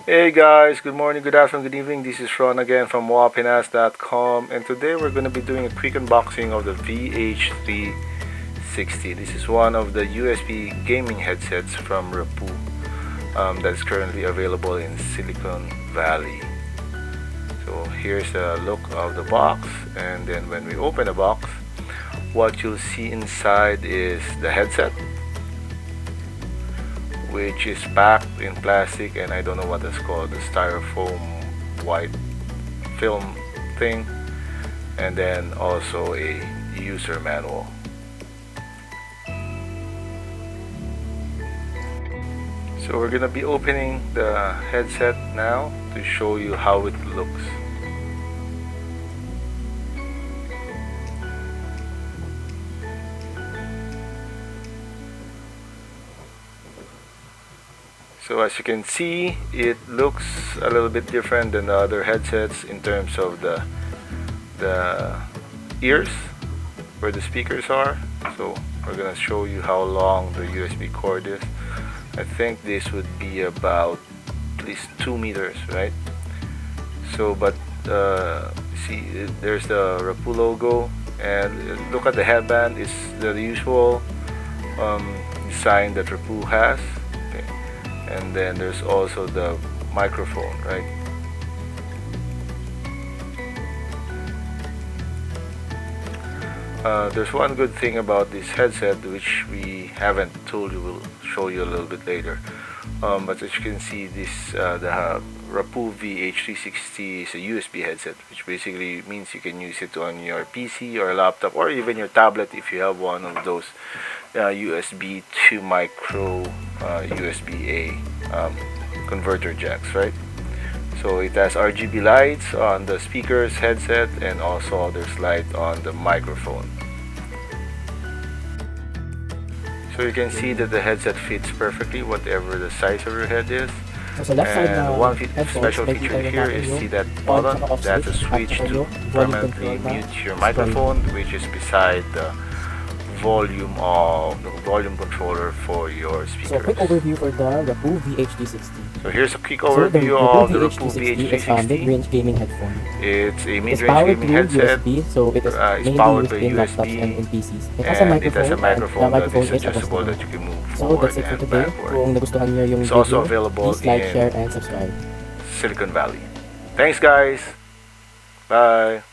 Hey guys, good morning, good afternoon, good evening. This is Ron again from Wahpinas.com, and today we're going to be doing a quick unboxing of the VH360. This is one of the USB gaming headsets from Rapoo that is currently available in Silicon Valley. So here's a look of the box, and then when we open the box, what you'll see inside is the headset, which is packed in plastic, and I don't know what it's called, the styrofoam white film thing, and then also a user manual. So we're gonna be opening the headset now to show you how it looks. So as you can see, it looks a little bit different than the other headsets in terms of the ears where the speakers are. So we're gonna show you how long the USB cord is. I think this would be about at least 2 meters, right? So but see, there's the Rapoo logo, and look at the headband. It's the usual design that Rapoo has. And then there's also the microphone, right? There's one good thing about this headset which we haven't told you. We'll show you a little bit later. But as you can see, this the Rapoo VH360 is a USB headset, which basically means you can use it on your PC or laptop or even your tablet if you have one of those USB to micro USB-A converter jacks, right? So it has RGB lights on the speakers, headset, and also there's light on the microphone. So you can see that the headset fits perfectly whatever the size of your head is. So left side And one special feature here is, see that button, that's a switch to permanently mute your microphone, which is beside the volume controller for your speakers. So quick overview for the Rapoo VH360. So here's a quick overview of the Rapoo VH360 is a mid-range gaming headphone. It's a It's mid-range powered gaming through headset. USB, so it is It's mainly powered used by in laptops USB, and in PCs. It has a and it microphone, has a microphone and the that microphone is is adjustable that adjustable. you can move So forward that's it for and today. backward. Kung nagustuhan niyo yung It's video, also available please like, in share, and subscribe. Silicon Valley. Thanks guys. Bye.